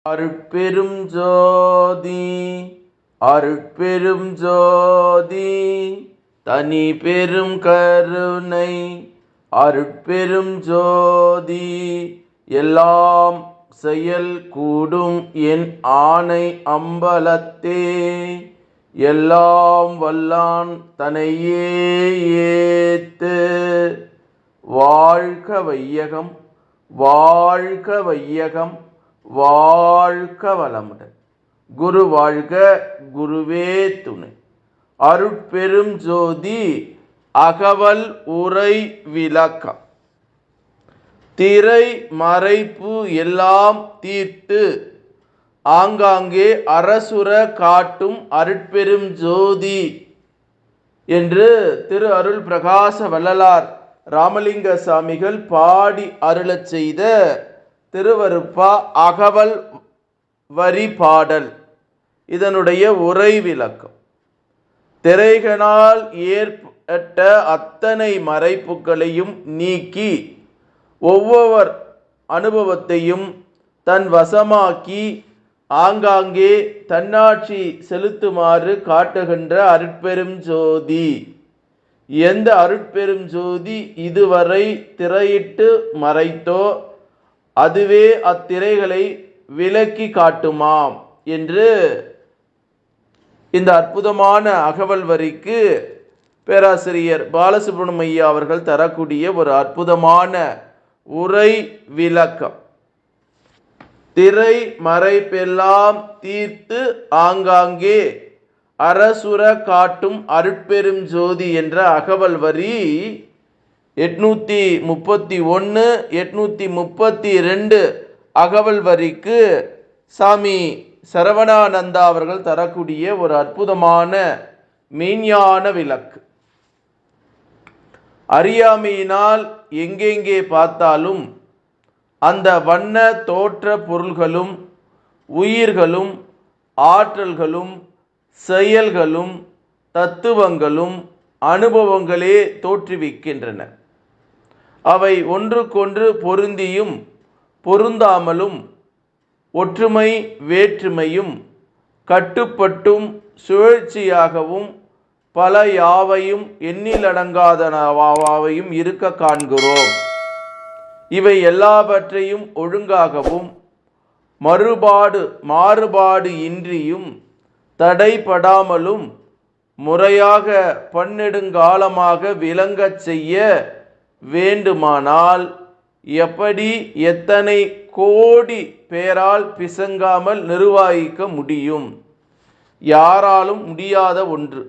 அருட்பெரும் ஜோதி அருட்பெரும் ஜோதி தனி பெரும் கருணை அருட்பெரும் ஜோதி எல்லாம் செயல் கூடும் என் ஆணை அம்பலத்தே எல்லாம் வல்லான் தனையே ஏத்து. வாழ்க வையகம் வாழ்க வையகம் வாழ்க வளமுடன். குரு வாழ்க குருவே துணை. அருட்பெரும் ஜோதி அகவல் உரை விளக்கம். திரை மறைப்பு எல்லாம் தீர்த்து ஆங்காங்கே அரசுர காட்டும் அருட்பெரும் ஜோதி என்று திரு அருள் பிரகாச வள்ளலார் ராமலிங்க சாமிகள் பாடி அருளச் செய்த திருவருப்பா அகவல் வரி பாடல். இதனுடைய உரை விளக்கம். திரைகளால் ஏற்பட்ட அத்தனை மறைப்புகளையும் நீக்கி ஒவ்வொரு அனுபவத்தையும் தன் வசமாக்கி ஆங்காங்கே தன்னாட்சி செலுத்துமாறு காட்டுகின்ற அருட்பெரும் ஜோதி. எந்த அருட்பெரும் ஜோதி இதுவரை திரையிட்டு மறைத்தோ அதுவே அத்திரைகளை விலக்கி காட்டுமாம் என்று இந்த அற்புதமான அகவல் வரிக்கு பேராசிரியர் பாலசுப்ரமணியம் அவர்கள் தரக்கூடிய ஒரு அற்புதமான உரை விளக்கம். திரை மறைப்பெல்லாம் தீர்த்து ஆங்காங்கே அரசுர காட்டும் அருட்பெரும் ஜோதி என்ற அகவல் வரி 831 832 அகவல் வரிக்கு சாமி சரவணானந்தா அவர்கள் தரக்கூடிய ஒரு அற்புதமான மெய்ஞான விளக்கு. அறியாமையினால் எங்கெங்கே பார்த்தாலும் அந்த வண்ண தோற்ற பொருள்களும் உயிர்களும் ஆற்றல்களும் செயல்களும் தத்துவங்களும் அனுபவங்களே தோற்றுவிக்கின்றன. அவை ஒன்றுக்கொன்று பொருந்தியும் பொருந்தாமலும் ஒற்றுமை வேற்றுமையும் கட்டுப்பட்டும் சுழற்சியாகவும் பல யாவையும் எண்ணிலடங்காதனவாவையும் இருக்க காண்கிறோம். இவை எல்லாவற்றையும் ஒழுங்காகவும் மாறுபாடு இன்றியும் தடைபடாமலும் முறையாக பன்னெடுங்காலமாக விளங்கச் செய்ய வேண்டுமானால் எப்படி எத்தனை கோடி பேரால் பிசங்காமல் நிர்வகிக்க முடியும்? யாராலும் முடியாத ஒன்று.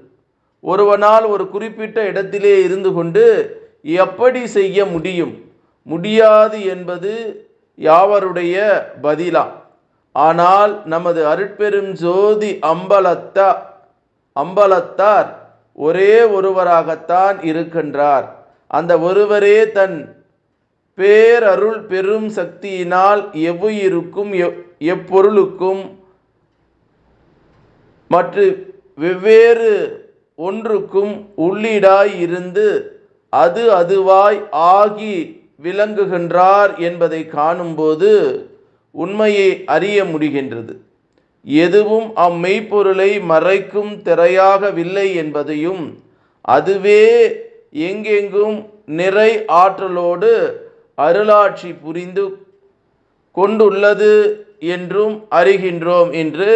ஒருவனால் ஒரு குறிப்பிட்ட இடத்திலே இருந்து கொண்டு எப்படி செய்ய முடியும்? முடியாது என்பது யாவருடைய பதிலாம். ஆனால் நமது அருட்பெரும் ஜோதி அம்பலத்தார் ஒரே ஒருவராகத்தான் இருக்கின்றார். அந்த ஒருவரே தன் பேரருள் பெரும் சக்தியினால் எவ்வுயிருக்கும் எப்பொருளுக்கும் மற்ற வெவ்வேறு ஒன்றுக்கும் உள்ளீடாய் இருந்து அதுவாய் ஆகி விளங்குகின்றார் என்பதை காணும்போது உண்மையை அறிய முடிகின்றது. எதுவும் அம்மெய்ப்பொருளை மறைக்கும் திரையாகவில்லை என்பதையும் அதுவே எங்கெங்கும் நிறை ஆற்றலோடு அருளாட்சி புரிந்து கொண்டுள்ளது என்றும் அறிகின்றோம் என்று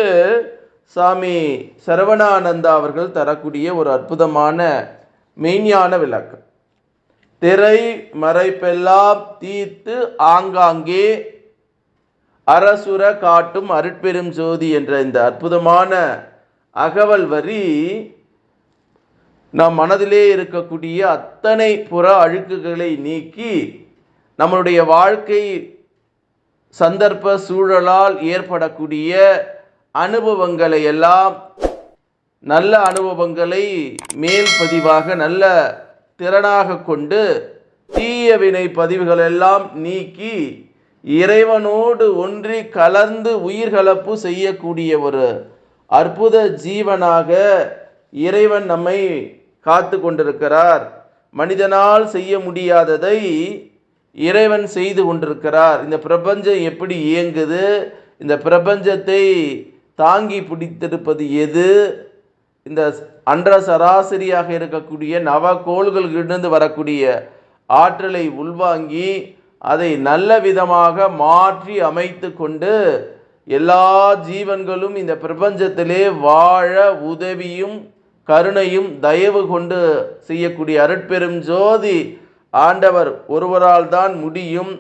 சாமி சரவணானந்தா அவர்கள் தரக்கூடிய ஒரு அற்புதமான மெய்ஞான விளக்கம். திரை மறைப்பெல்லாம் தீர்த்து ஆங்காங்கே அரசுர காட்டும் அருட்பெரும் ஜோதி என்ற இந்த அற்புதமான அகவல் வரி நம் மனதிலே இருக்கக்கூடிய அத்தனை புற அழுக்குகளை நீக்கி நம்மளுடைய வாழ்க்கை சந்தர்ப்ப சூழலால் ஏற்படக்கூடிய அனுபவங்களை எல்லாம் நல்ல அனுபவங்களை மேல் பதிவாக நல்ல திறனாக கொண்டு தீய வினை பதிவுகளெல்லாம் நீக்கி இறைவனோடு ஒன்றி கலந்து உயிர்கலப்பு செய்யக்கூடிய ஒரு அற்புத ஜீவனாக இறைவன் நம்மை காத்து கொண்டிருக்கிறார். மனிதனால் செய்ய முடியாததை இறைவன் செய்து கொண்டிருக்கிறார். இந்த பிரபஞ்சம் எப்படி இயங்குது, இந்த பிரபஞ்சத்தை தாங்கி பிடித்திருப்பது எது? இந்த அன்ற சராசரியாக இருக்கக்கூடிய நவகோள்களிலிருந்து வரக்கூடிய ஆற்றலை உள்வாங்கி அதை நல்ல விதமாக மாற்றி அமைத்து கொண்டு எல்லா ஜீவன்களும் இந்த பிரபஞ்சத்திலே வாழ உதவியும் கருணையும் தயவு கொண்டு செய்யக்கூடிய அருட்பெரும் ஜோதி ஆண்டவர் ஒருவரால் தான் முடியும்.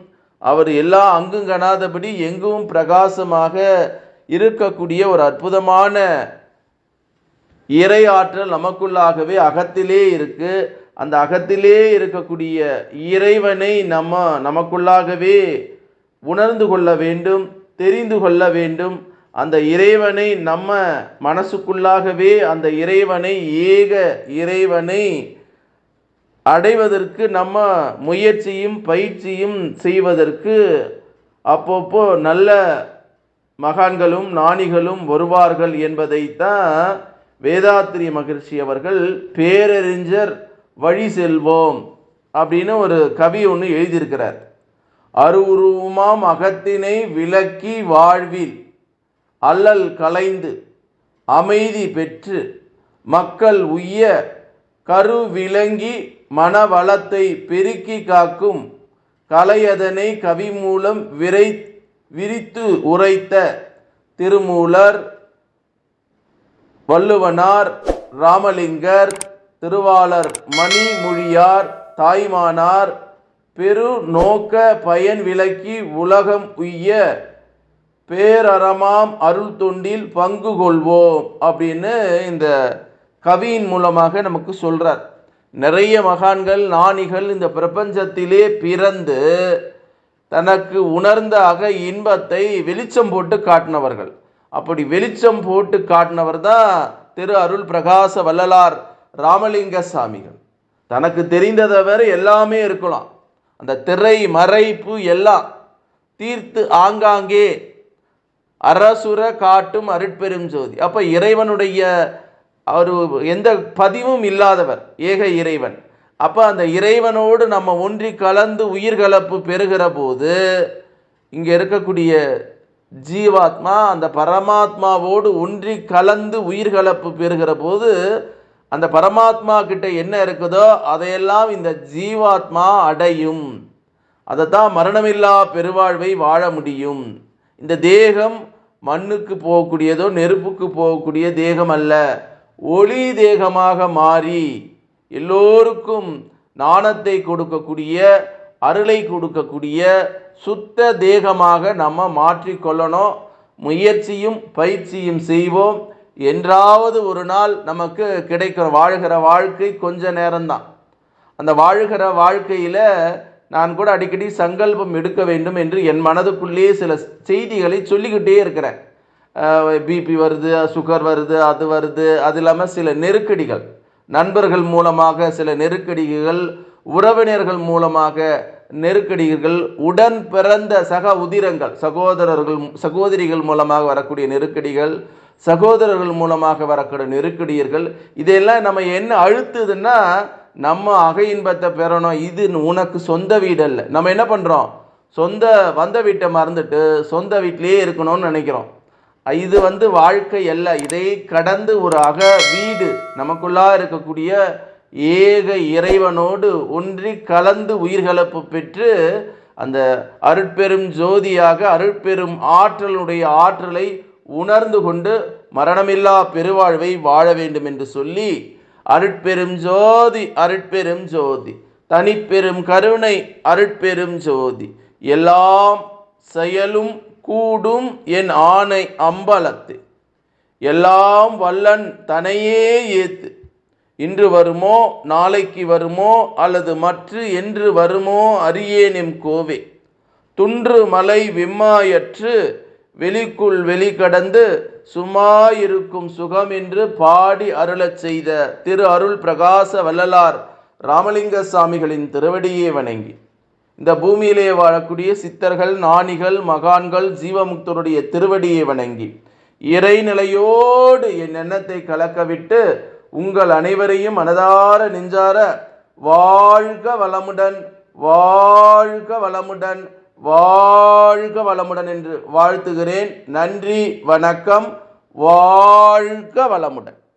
அவர் எல்லா அங்குங்கனாதபடி எங்கும் பிரகாசமாக இருக்கக்கூடிய ஒரு அற்புதமான இறை ஆற்றல் நமக்குள்ளாகவே அகத்திலே இருக்கு. அந்த அகத்திலே இருக்கக்கூடிய இறைவனை நமக்குள்ளாகவே உணர்ந்து கொள்ள வேண்டும், தெரிந்து கொள்ள வேண்டும். அந்த இறைவனை நம்ம மனசுக்குள்ளாகவே அந்த இறைவனை ஏக இறைவனை அடைவதற்கு நம்ம முயற்சியும் பயிற்சியும் செய்வதற்கு அப்பப்போ நல்ல மகான்களும் ஞானிகளும் வருவார்கள் என்பதைத்தான் வேதாத்திரி மகிழ்ச்சி அவர்கள் பேரறிஞர் வழி செல்வோம் அப்படின்னு ஒரு கவி ஒன்று எழுதியிருக்கிறார். அருவுருவமாம் அகத்தினை விளக்கி வாழ்வில் அல்லல் கலைந்து அமைதி பெற்று மக்கள் உய்ய கருவிளங்கி மனவளத்தை பெருக்கி காக்கும் கலையதனை கவி மூலம் விரித்து உரைத்த திருமூலர், வள்ளுவனார், ராமலிங்கர், திருவாளர் மணிமொழியார், தாய்மானார் பெரு நோக்க பயன் விளக்கி உலகம் உய்ய பேரறமாம் அருள் தொண்டில் பங்கு கொள்வோம் அப்படின்னு இந்த கவியின் மூலமாக நமக்கு சொல்றார். நிறைய மகான்கள் ஞானிகள் இந்த பிரபஞ்சத்திலே பிறந்து தனக்கு உணர்ந்த அக இன்பத்தை வெளிச்சம் போட்டு காட்டினவர்கள். அப்படி வெளிச்சம் போட்டு காட்டினவர் தான் திரு அருள் பிரகாச வள்ளலார் ராமலிங்க சாமிகள். தனக்கு தெரிந்ததவர் எல்லாமே இருக்கலாம், அந்த திரை மறைப்பு எல்லாம் தீர்த்து ஆங்காங்கே அரசுர காட்டும் அருட்பெரும் ஜோதி. அப்ப இறைவனுடைய அவர் எந்த பதிவும் இல்லாதவர், ஏக இறைவன். அப்போ அந்த இறைவனோடு நம்ம ஒன்றி கலந்து உயிர்கலப்பு பெறுகிற போது இங்கே இருக்கக்கூடிய ஜீவாத்மா அந்த பரமாத்மாவோடு ஒன்றி கலந்து உயிர்கலப்பு பெறுகிற போது அந்த பரமாத்மா கிட்ட என்ன இருக்குதோ அதையெல்லாம் இந்த ஜீவாத்மா அடையும். அதைத்தான் மரணமில்லா பெருவாழ்வை வாழ முடியும். இந்த தேகம் மண்ணுக்கு போகக்கூடியதோ நெருப்புக்கு போகக்கூடிய தேகம் அல்ல, ஒளி தேகமாக மாறி எல்லோருக்கும் ஞானத்தை கொடுக்கக்கூடிய அருளை கொடுக்கக்கூடிய சுத்த தேகமாக நம்ம மாற்றிக்கொள்ளணும். முயற்சியும் பயிற்சியும் செய்வோம். என்றாவது ஒரு நாள் நமக்கு கிடைக்கிற வாழ்கிற வாழ்க்கை கொஞ்ச நேரம்தான். அந்த வாழ்கிற வாழ்க்கையில் நான் கூட அடிக்கடி சங்கல்பம் எடுக்க வேண்டும் என்று என் மனதுக்குள்ளே சில செய்திகளை சொல்லிக்கிட்டே இருக்கிறேன். பிபி வருது, சுகர் வருது, அது வருது. அது இல்லாமல் சில நெருக்கடிகள், நண்பர்கள் மூலமாக சில நெருக்கடிகள், உறவினர்கள் மூலமாக நெருக்கடிகள், உடன் பிறந்த சக உதிரங்கள் சகோதரிகள் மூலமாக வரக்கூடிய நெருக்கடிகள், சகோதரர்கள் மூலமாக வரக்கூடிய நெருக்கடிகள். இதெல்லாம் நம்ம என்ன அழுத்துதுன்னா நம்ம அக இன்பத்தை பெறணும். இது உனக்கு சொந்த வீடு அல்ல. நம்ம என்ன பண்ணுறோம், வந்த வீட்டை மறந்துட்டு சொந்த வீட்டிலேயே இருக்கணும்னு நினைக்கிறோம். இது வாழ்க்கை அல்ல. இதை கடந்து ஒரு அக வீடு நமக்குள்ளா இருக்கக்கூடிய ஏக இறைவனோடு ஒன்றி கலந்து உயிர்கலப்பு பெற்று அந்த அருட்பெரும் ஜோதியாக அருட்பெரும் ஆற்றலுடைய ஆற்றலை உணர்ந்து கொண்டு மரணமில்லா பெருவாழ்வை வாழ வேண்டும் என்று சொல்லி அருட்பெரும் ஜோதி அருட்பெரும் ஜோதி தனிப்பெரும் கருணை அருட்பெரும் ஜோதி எல்லாம் செயலும் கூடும் என் ஆணை அம்பலத்து எல்லாம் வல்லன் தனையே ஏத்து இன்று வருமோ நாளைக்கு வருமோ அல்லது மற்ற என்று வருமோ அறியேனெம் கோவே துன்று மலை விம்மாயற்று வெளிக்குள் வெளிக்கடந்து சும்மாயிருக்கும் சுகம் என்று பாடி அருளச் செய்த திரு அருள் பிரகாச வள்ளலார் ராமலிங்க சாமிகளின் திருவடியே வணங்கி இந்த பூமியிலே வாழக்கூடிய சித்தர்கள், ஞானிகள், மகான்கள், ஜீவமுக்தருடைய திருவடியை வணங்கி இறைநிலையோடு என் எண்ணத்தை கலக்கவிட்டு உங்கள் அனைவரையும் மனதார நெஞ்சார வாழ்க வளமுடன், வாழ்க வளமுடன், வாழ்க வளமுடன் என்று வாழ்த்துகிறேன். நன்றி, வணக்கம். வாழ்க வளமுடன்.